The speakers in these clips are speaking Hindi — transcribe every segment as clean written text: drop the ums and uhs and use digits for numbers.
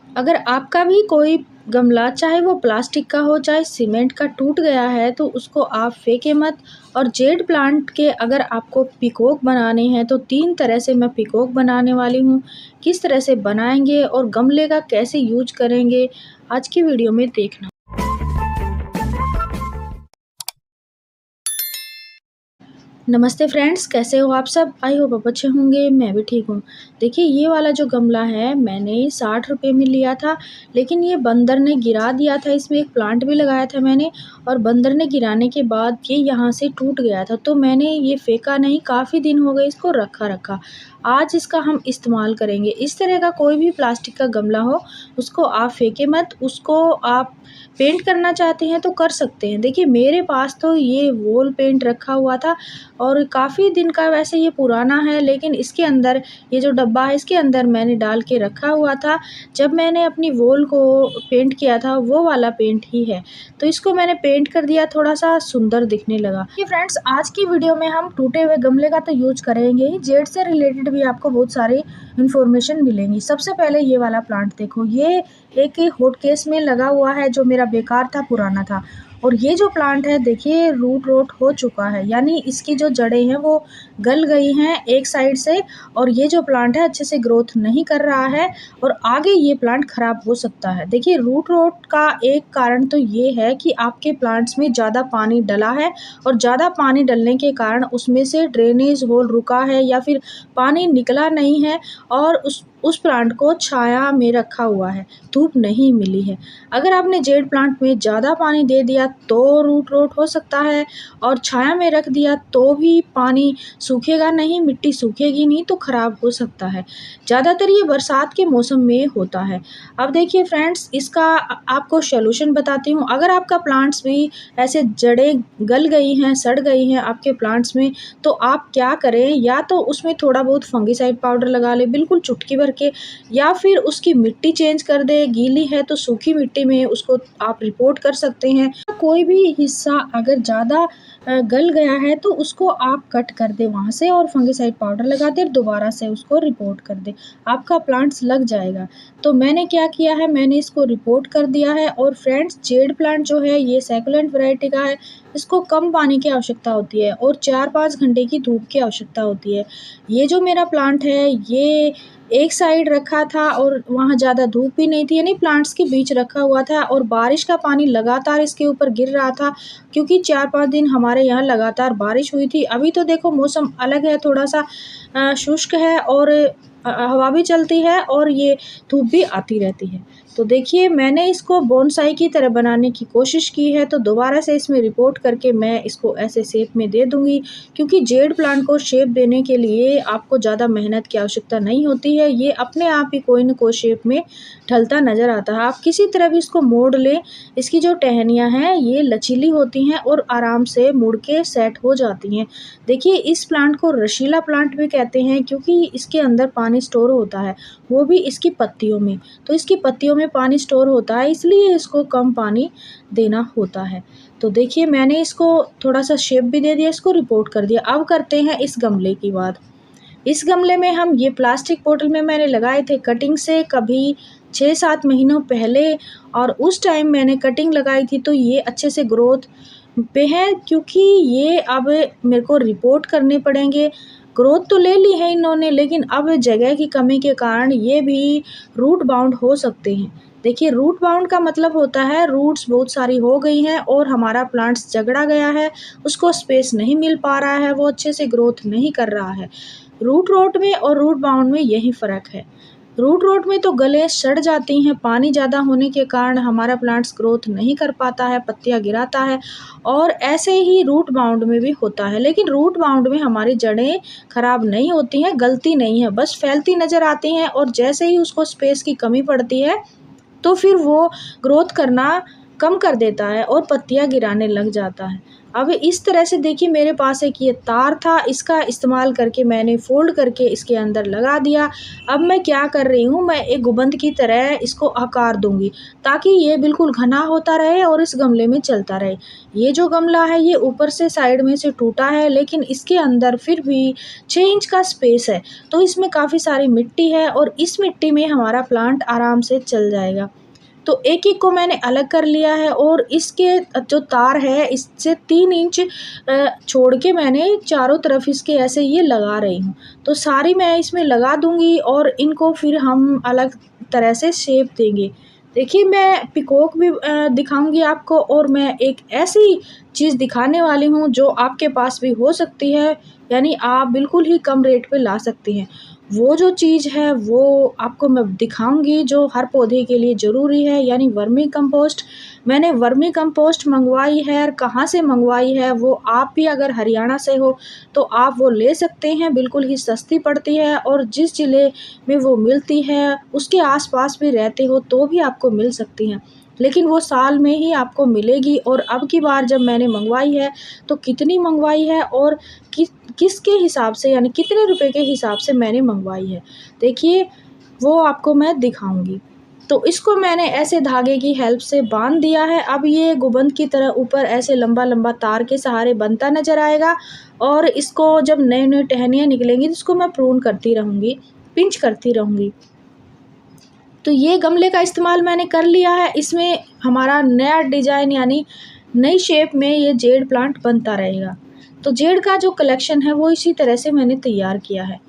अगर आपका भी कोई गमला चाहे वो प्लास्टिक का हो चाहे सीमेंट का टूट गया है तो उसको आप फेंके मत। और जेड प्लांट के अगर आपको पिकॉक बनाने हैं तो 3 तरह से मैं पिकॉक बनाने वाली हूँ। किस तरह से बनाएंगे और गमले का कैसे यूज करेंगे आज की वीडियो में देखना। नमस्ते फ्रेंड्स, कैसे हो आप सब। आई होप आप अच्छे होंगे, मैं भी ठीक हूँ। देखिए ये वाला जो गमला है मैंने 60 रुपये में लिया था, लेकिन ये बंदर ने गिरा दिया था। इसमें एक प्लांट भी लगाया था मैंने, और बंदर ने गिराने के बाद ये यहाँ से टूट गया था। तो मैंने ये फेंका नहीं, काफ़ी दिन हो गए इसको रखा। आज इसका हम इस्तेमाल करेंगे। इस तरह का कोई भी प्लास्टिक का गमला हो उसको आप फेंके मत। उसको आप पेंट करना चाहते हैं तो कर सकते हैं। देखिए मेरे पास तो ये वॉल पेंट रखा हुआ था और काफ़ी दिन का, वैसे ये पुराना है लेकिन इसके अंदर ये जो डब्बा है इसके अंदर मैंने डाल के रखा हुआ था। जब मैंने अपनी वॉल को पेंट किया था वो वाला पेंट ही है, तो इसको मैंने पेंट कर दिया, थोड़ा सा सुंदर दिखने लगा। ये फ्रेंड्स आज की वीडियो में हम टूटे हुए गमले का तो यूज करेंगे ही, जेड से रिलेटेड भी आपको बहुत सारी इन्फॉर्मेशन मिलेंगी। सबसे पहले ये वाला प्लांट देखो, ये एक हॉट केस में लगा हुआ है जो मेरा बेकार था, पुराना था। और ये जो प्लांट है देखिए रूट रोट हो चुका है, यानी इसकी जो जड़ें हैं वो गल गई हैं एक साइड से, और ये जो प्लांट है अच्छे से ग्रोथ नहीं कर रहा है और आगे ये प्लांट खराब हो सकता है। देखिए रूट रोट का एक कारण तो ये है कि आपके प्लांट्स में ज़्यादा पानी डला है, और ज़्यादा पानी डलने के कारण उसमें से ड्रेनेज होल रुका है या फिर पानी निकला नहीं है, और उस प्लांट को छाया में रखा हुआ है, धूप नहीं मिली है। अगर आपने जेड प्लांट में ज़्यादा पानी दे दिया तो रूट रोट हो सकता है, और छाया में रख दिया तो भी पानी सूखेगा नहीं, मिट्टी सूखेगी नहीं, तो ख़राब हो सकता है। ज़्यादातर ये बरसात के मौसम में होता है। अब देखिए फ्रेंड्स, इसका आपको सॉल्यूशन बताती हूँ। अगर आपका प्लांट्स भी ऐसे जड़ें गल गई हैं, सड़ गई हैं आपके प्लांट्स में, तो आप क्या करें, या तो उसमें थोड़ा बहुत फंगिसाइड पाउडर लगा ले, बिल्कुल चुटकी भर के, या फिर उसकी मिट्टी चेंज कर दे। गीली है तो सूखी मिट्टी में उसको आप रिपोर्ट कर सकते हैं। कोई भी हिस्सा अगर ज़्यादा गल गया है तो उसको आप कट कर दे वहाँ से, और फंगिसाइड पाउडर लगा दे, दोबारा से उसको रिपोर्ट कर दे, आपका प्लांट्स लग जाएगा। तो मैंने क्या किया है, मैंने इसको रिपोर्ट कर दिया है। और फ्रेंड्स जेड प्लांट जो है ये सैकुलेंट वैरायटी का है, इसको कम पानी की आवश्यकता होती है और 4-5 घंटे की धूप की आवश्यकता होती है। ये जो मेरा प्लांट है ये एक साइड रखा था और वहाँ ज़्यादा धूप भी नहीं थी, यानी प्लांट्स के बीच रखा हुआ था, और बारिश का पानी लगातार इसके ऊपर गिर रहा था, क्योंकि 4-5 दिन हमारे यहाँ लगातार बारिश हुई थी। अभी तो देखो मौसम अलग है, थोड़ा सा शुष्क है, और हवा भी चलती है और ये धूप भी आती रहती है। तो देखिए मैंने इसको बोनसाई की तरह बनाने की कोशिश की है, तो दोबारा से इसमें रिपोर्ट करके मैं इसको ऐसे शेप में दे दूँगी, क्योंकि जेड प्लांट को शेप देने के लिए आपको ज़्यादा मेहनत की आवश्यकता नहीं होती है। ये अपने आप ही कोई न कोई शेप में ढलता नज़र आता है। आप किसी तरह भी इसको मोड़ लें, इसकी जो टहनियाँ हैं ये लचीली होती हैं और आराम से मुड़ के सेट हो जाती हैं। देखिए इस प्लांट को रसीला प्लांट भी कहते हैं, क्योंकि इसके अंदर पानी स्टोर होता है, वो भी इसकी पत्तियों में। तो इसकी पत्तियों में पानी स्टोर होता है, इसलिए इसको कम पानी देना होता है। तो देखिए मैंने इसको थोड़ा सा शेप भी दे दिया, इसको रिपोर्ट कर दिया। अब करते हैं इस गमले की बात। इस गमले में हम ये प्लास्टिक बोतल में मैंने लगाए थे कटिंग से कभी 6-7 महीनों पहले, और उस टाइम मैंने कटिंग लगाई थी तो ये अच्छे से ग्रोथ पे हैं, क्योंकि ये अब मेरे को रिपोर्ट करने पड़ेंगे। ग्रोथ तो ले ली है इन्होंने, लेकिन अब जगह की कमी के कारण ये भी रूट बाउंड हो सकते हैं। देखिए रूट बाउंड का मतलब होता है रूट्स बहुत सारी हो गई हैं और हमारा प्लांट्स झगड़ा गया है, उसको स्पेस नहीं मिल पा रहा है, वो अच्छे से ग्रोथ नहीं कर रहा है। रूट रोट में और रूट बाउंड में यही फ़र्क है। रूट रोट में तो गलें सड़ जाती हैं, पानी ज़्यादा होने के कारण हमारा प्लांट्स ग्रोथ नहीं कर पाता है, पत्तियाँ गिराता है, और ऐसे ही रूट बाउंड में भी होता है। लेकिन रूट बाउंड में हमारी जड़ें खराब नहीं होती हैं, गलती नहीं है, बस फैलती नज़र आती हैं, और जैसे ही उसको स्पेस की कमी पड़ती है तो फिर वो ग्रोथ करना कम कर देता है और पत्तियाँ गिराने लग जाता है। अब इस तरह से देखिए मेरे पास एक ये तार था, इसका इस्तेमाल करके मैंने फ़ोल्ड करके इसके अंदर लगा दिया। अब मैं क्या कर रही हूँ, मैं एक गुबंद की तरह इसको आकार दूँगी ताकि ये बिल्कुल घना होता रहे और इस गमले में चलता रहे। ये जो गमला है ये ऊपर से साइड में से टूटा है, लेकिन इसके अंदर फिर भी 6 इंच का स्पेस है, तो इसमें काफ़ी सारी मिट्टी है और इस मिट्टी में हमारा प्लांट आराम से चल जाएगा। तो एक-एक को मैंने अलग कर लिया है और इसके जो तार है इससे 3 इंच छोड़ के मैंने चारों तरफ इसके ऐसे ये लगा रही हूँ। तो सारी मैं इसमें लगा दूँगी और इनको फिर हम अलग तरह से शेप देंगे। देखिए मैं पीकॉक भी दिखाऊँगी आपको और मैं एक ऐसी चीज़ दिखाने वाली हूँ जो आपके पास भी हो सकती है, यानी आप बिल्कुल ही कम रेट पे ला सकती हैं। वो जो चीज़ है वो आपको मैं दिखाऊँगी जो हर पौधे के लिए ज़रूरी है, यानी वर्मी कंपोस्ट। मैंने वर्मी कंपोस्ट मँगवाई है और कहाँ से मँगवाई है वो आप भी अगर हरियाणा से हो तो आप वो ले सकते हैं, बिल्कुल ही सस्ती पड़ती है और जिस ज़िले में वो मिलती है उसके आस-पास भी रहते हो तो भी आपको मिल सकती हैं। लेकिन वो साल में ही आपको मिलेगी और अब की बार जब मैंने मँगवाई है तो कितनी मँगवाई है और किसके हिसाब से, यानी कितने रुपए के हिसाब से मैंने मँगवाई है। देखिए वो आपको मैं दिखाऊँगी। तो इसको मैंने ऐसे धागे की हेल्प से बाँध दिया है। अब ये गुबंद की तरह ऊपर ऐसे लंबा-लंबा तार के सहारे बनता नज़र आएगा और इसको जब नए-नए टहनियाँ निकलेंगी तो इसको मैं प्रून करती रहूँगी, पिंच करती रहूँगी। तो ये गमले का इस्तेमाल मैंने कर लिया है, इसमें हमारा नया डिज़ाइन यानी नई शेप में ये जेड प्लांट बनता रहेगा। तो जेड का जो कलेक्शन है वो इसी तरह से मैंने तैयार किया है।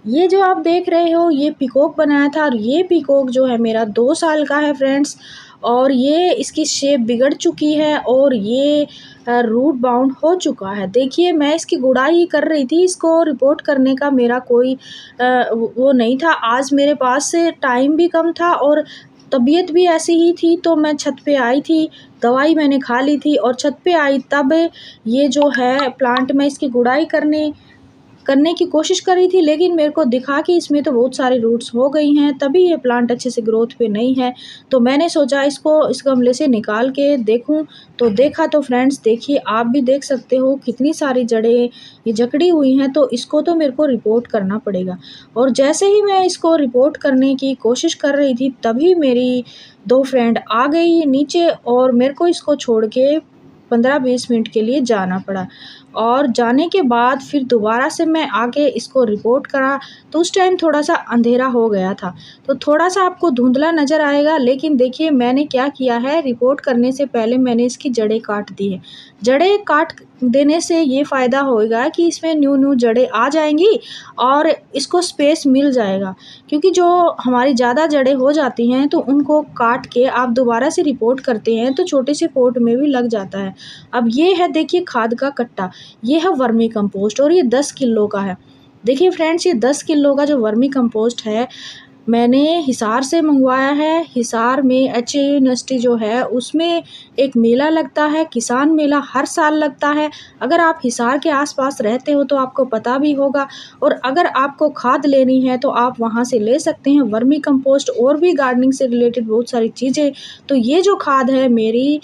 ये जो आप देख रहे हो ये पीकॉक बनाया था और ये पीकॉक जो है मेरा 2 साल का है फ्रेंड्स, और ये इसकी शेप बिगड़ चुकी है और ये रूट बाउंड हो चुका है। देखिए मैं इसकी गुड़ाई ही कर रही थी, इसको रिपोर्ट करने का मेरा कोई वो नहीं था। आज मेरे पास से टाइम भी कम था और तबीयत भी ऐसी ही थी, तो मैं छत पे आई थी, दवाई मैंने खा ली थी और छत पे आई तब ये जो है प्लांट में इसकी गुड़ाई करने की कोशिश कर रही थी, लेकिन मेरे को दिखा कि इसमें तो बहुत सारी रूट्स हो गई हैं, तभी ये प्लांट अच्छे से ग्रोथ पे नहीं है। तो मैंने सोचा इसको इस गमले से निकाल के देखूं, तो देखा तो फ्रेंड्स देखिए आप भी देख सकते हो कितनी सारी जड़ें ये जकड़ी हुई हैं, तो इसको तो मेरे को रिपोर्ट करना पड़ेगा। और जैसे ही मैं इसको रिपोर्ट करने की कोशिश कर रही थी तभी मेरी 2 फ्रेंड आ गई नीचे और मेरे को इसको छोड़ के 15-20 मिनट के लिए जाना पड़ा। और जाने के बाद फिर दोबारा से मैं आके इसको रिपोर्ट करा, तो उस टाइम थोड़ा-सा अंधेरा हो गया था, तो थोड़ा-सा आपको धुंधला नज़र आएगा। लेकिन देखिए मैंने क्या किया है, रिपोर्ट करने से पहले मैंने इसकी जड़ें काट दी है। जड़ें काट देने से ये फ़ायदा होएगा कि इसमें न्यू-न्यू जड़ें आ जाएँगी और इसको स्पेस मिल जाएगा, क्योंकि जो हमारी ज़्यादा जड़ें हो जाती हैं तो उनको काट के आप दोबारा से रिपोर्ट करते हैं तो छोटे से पॉट में भी लग जाता है। अब ये है देखिए खाद का कट्टा, ये है वर्मी कंपोस्ट और ये 10 किलो का है। देखिए फ्रेंड्स ये 10 किलो का जो वर्मी कंपोस्ट है मैंने हिसार से मंगवाया है। हिसार में एचए यूनिवर्सिटी जो है उसमें एक मेला लगता है, किसान मेला हर साल लगता है। अगर आप हिसार के आसपास रहते हो तो आपको पता भी होगा, और अगर आपको खाद लेनी है तो आप वहाँ से ले सकते हैं वर्मी कंपोस्ट और भी गार्डनिंग से रिलेटेड बहुत सारी चीज़ें। तो ये जो खाद है मेरी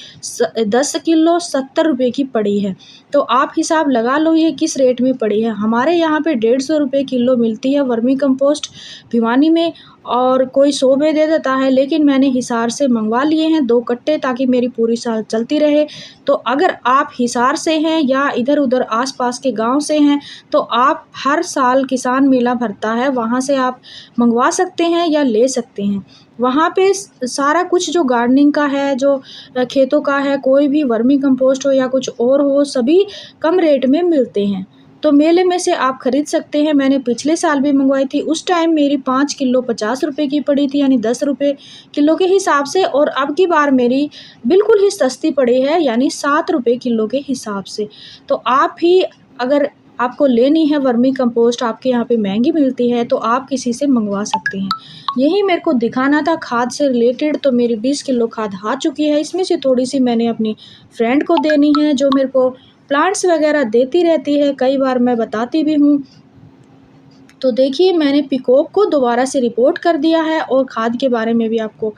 10 किलो 70 रुपये की पड़ी है। तो आप हिसाब लगा लो ये किस रेट में पड़ी है। हमारे यहाँ पे 150 रुपये किलो मिलती है वर्मी कंपोस्ट भिवानी में, और कोई 100 में दे देता है, लेकिन मैंने हिसार से मंगवा लिए हैं 2 कट्टे ताकि मेरी पूरी साल चलती रहे। तो अगर आप हिसार से हैं या इधर-उधर आस-पास के गाँव से हैं तो आप हर साल किसान मेला भरता है, वहाँ से आप मंगवा सकते हैं या ले सकते हैं। वहाँ पे सारा कुछ जो गार्डनिंग का है, जो खेतों का है, कोई भी वर्मी कंपोस्ट हो या कुछ और हो, सभी कम रेट में मिलते हैं। तो मेले में से आप खरीद सकते हैं। मैंने पिछले साल भी मंगवाई थी, उस टाइम मेरी 5 किलो 50 रुपए की पड़ी थी, यानी 10 रुपये किलो के हिसाब से, और अब की बार मेरी बिल्कुल ही सस्ती पड़ी है, यानी 7 रुपये किलो के हिसाब से। तो आप भी अगर आपको लेनी है वर्मी कंपोस्ट, आपके यहाँ पे महंगी मिलती है, तो आप किसी से मंगवा सकते हैं। यही मेरे को दिखाना था खाद से रिलेटेड। तो मेरी 20 किलो खाद आ चुकी है, इसमें से थोड़ी-सी मैंने अपनी फ्रेंड को देनी है जो मेरे को प्लांट्स वगैरह देती रहती है, कई बार मैं बताती भी हूँ। तो देखिए मैंने पीकॉक को दोबारा से रिपोर्ट कर दिया है और खाद के बारे में भी आपको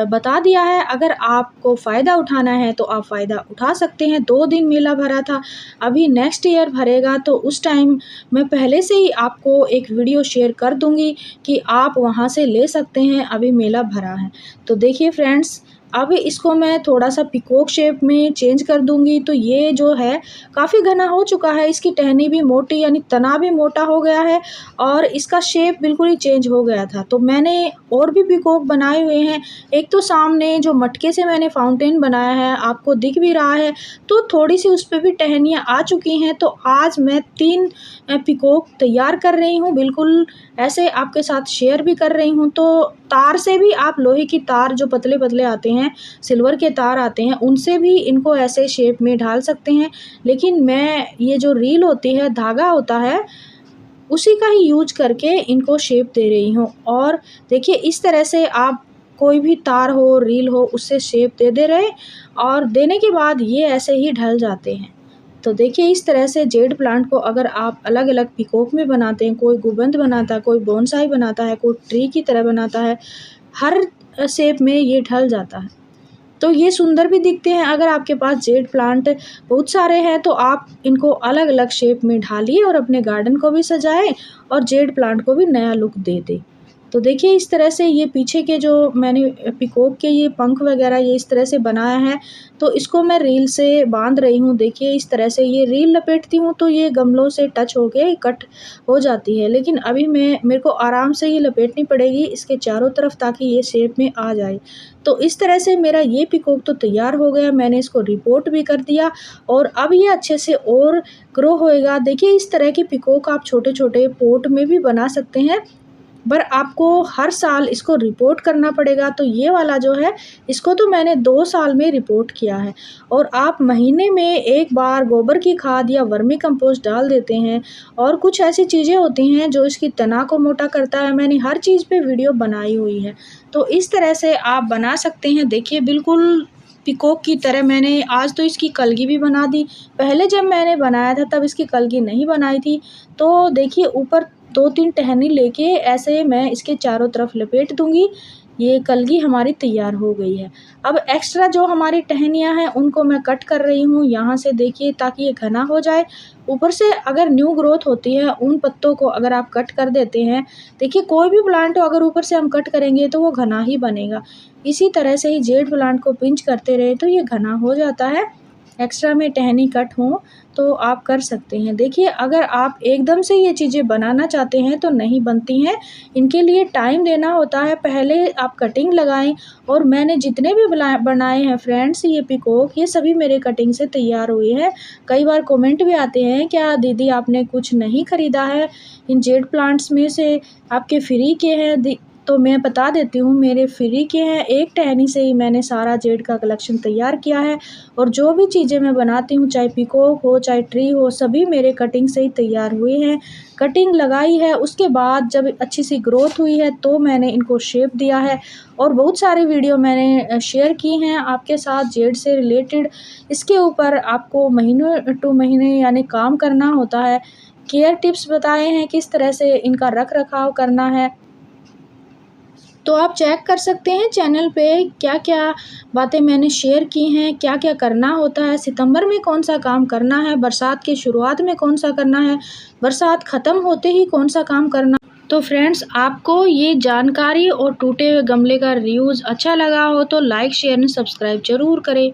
बता दिया है। अगर आपको फ़ायदा उठाना है तो आप फ़ायदा उठा सकते हैं। 2 दिन मेला भरा था, अभी नेक्स्ट ईयर भरेगा तो उस टाइम मैं पहले से ही आपको एक वीडियो शेयर कर दूँगी कि आप वहाँ से ले सकते हैं, अभी मेला भरा है। तो देखिए फ्रेंड्स, अब इसको मैं थोड़ा-सा पीकॉक शेप में चेंज कर दूँगी। तो ये जो है काफ़ी घना हो चुका है, इसकी टहनी भी मोटी यानी तना भी मोटा हो गया है और इसका शेप बिल्कुल ही चेंज हो गया था। तो मैंने और भी पीकॉक बनाए हुए हैं। एक तो सामने जो मटके से मैंने फाउंटेन बनाया है, आपको दिख भी रहा है, तो थोड़ी-सी उस पे भी टहनियाँ आ चुकी हैं। तो आज मैं 3 पीकॉक तैयार कर रही हूँ, बिल्कुल ऐसे आपके साथ शेयर भी कर रही हूँ। तो तार से भी आप लोहे की तार जो पतले-पतले आते हैं, सिल्वर के तार आते हैं, उनसे भी इनको ऐसे शेप में ढाल सकते हैं। लेकिन मैं ये जो रील होती है, धागा होता है, उसी का ही यूज़ करके इनको शेप दे रही हूँ। और देखिए इस तरह से आप कोई भी तार हो, रील हो, उससे शेप दे रहे और देने के बाद ये ऐसे ही ढल जाते हैं। तो देखिए इस तरह से जेड प्लांट को अगर आप अलग-अलग पीकॉक में बनाते हैं, कोई गुंबद बनाता है, कोई बोनसाई बनाता है, कोई ट्री की तरह बनाता है, हर शेप में ये ढल जाता है। तो ये सुंदर भी दिखते हैं। अगर आपके पास जेड प्लांट बहुत सारे हैं तो आप इनको अलग-अलग शेप में ढालिए और अपने गार्डन को भी सजाएँ और जेड प्लांट को भी नया लुक दे दें। तो देखिए इस तरह से ये पीछे के जो मैंने पीकॉक के ये पंख वगैरह ये इस तरह से बनाया है, तो इसको मैं रील से बाँध रही हूँ। देखिए इस तरह से ये रील लपेटती हूँ तो ये गमलों से टच होके कट हो जाती है। लेकिन अभी मेरे को आराम से ये लपेटनी पड़ेगी इसके चारों तरफ ताकि ये शेप में आ जाए। तो इस तरह से मेरा ये पीकॉक तो तैयार हो गया, मैंने इसको रिपोर्ट भी कर दिया और अब ये अच्छे से और ग्रो होएगा। देखिए इस तरह के पीकॉक आप छोटे-छोटे पॉट में भी बना सकते हैं, पर आपको हर साल इसको रिपोर्ट करना पड़ेगा। तो ये वाला जो है, इसको तो मैंने 2 साल में रिपोर्ट किया है और आप महीने में 1 बार गोबर की खाद या वर्मी कंपोस्ट डाल देते हैं और कुछ ऐसी चीज़ें होती हैं जो इसकी तना को मोटा करता है। मैंने हर चीज़ पे वीडियो बनाई हुई है, तो इस तरह से आप बना सकते हैं। देखिए बिल्कुल पीकॉक की तरह मैंने आज तो इसकी कलगी भी बना दी। पहले जब मैंने बनाया था तब इसकी कलगी नहीं बनाई थी। तो देखिए ऊपर 2-3 टहनी लेके ऐसे मैं इसके चारों तरफ लपेट दूँगी। ये कलगी हमारी तैयार हो गई है। अब एक्स्ट्रा जो हमारी टहनियाँ हैं उनको मैं कट कर रही हूँ यहाँ से देखिए ताकि ये घना हो जाए। ऊपर से अगर न्यू ग्रोथ होती है उन पत्तों को अगर आप कट कर देते हैं, देखिए कोई भी प्लांट हो अगर ऊपर से हम कट करेंगे तो वो घना ही बनेगा। इसी तरह से ही जेड प्लांट को पिंच करते रहे तो ये घना हो जाता है। एक्स्ट्रा में टहनी कट हो तो आप कर सकते हैं। देखिए अगर आप एकदम से ये चीज़ें बनाना चाहते हैं तो नहीं बनती हैं, इनके लिए टाइम देना होता है। पहले आप कटिंग लगाएँ और मैंने जितने भी बनाए हैं फ्रेंड्स ये पीकॉक, ये सभी मेरे कटिंग से तैयार हुए हैं। कई बार कमेंट भी आते हैं, क्या दीदी आपने कुछ नहीं खरीदा है? इन जेड प्लांट्स में से आपके फ्री के हैं तो मैं बता देती हूँ मेरे फ्री के हैं। एक टहनी से ही मैंने सारा जेड का कलेक्शन तैयार किया है और जो भी चीज़ें मैं बनाती हूँ चाहे पीकॉक हो चाहे ट्री हो, सभी मेरे कटिंग से ही तैयार हुए हैं। कटिंग लगाई है, उसके बाद जब अच्छी सी ग्रोथ हुई है तो मैंने इनको शेप दिया है और बहुत सारे वीडियो मैंने शेयर की हैं आपके साथ जेड से रिलेटेड। इसके ऊपर आपको महीनों टू महीने यानी काम करना होता है। केयर टिप्स बताए हैं किस तरह से इनका रख रखाव करना है। तो आप चेक कर सकते हैं चैनल पे क्या-क्या बातें मैंने शेयर की हैं, क्या-क्या करना होता है, सितंबर में कौन-सा काम करना है, बरसात की शुरुआत में कौन-सा करना है, बरसात ख़त्म होते ही कौन-सा काम करना। तो फ्रेंड्स आपको ये जानकारी और टूटे हुए गमले का रियूज़ अच्छा लगा हो तो लाइक, शेयर एंड सब्सक्राइब ज़रूर करें।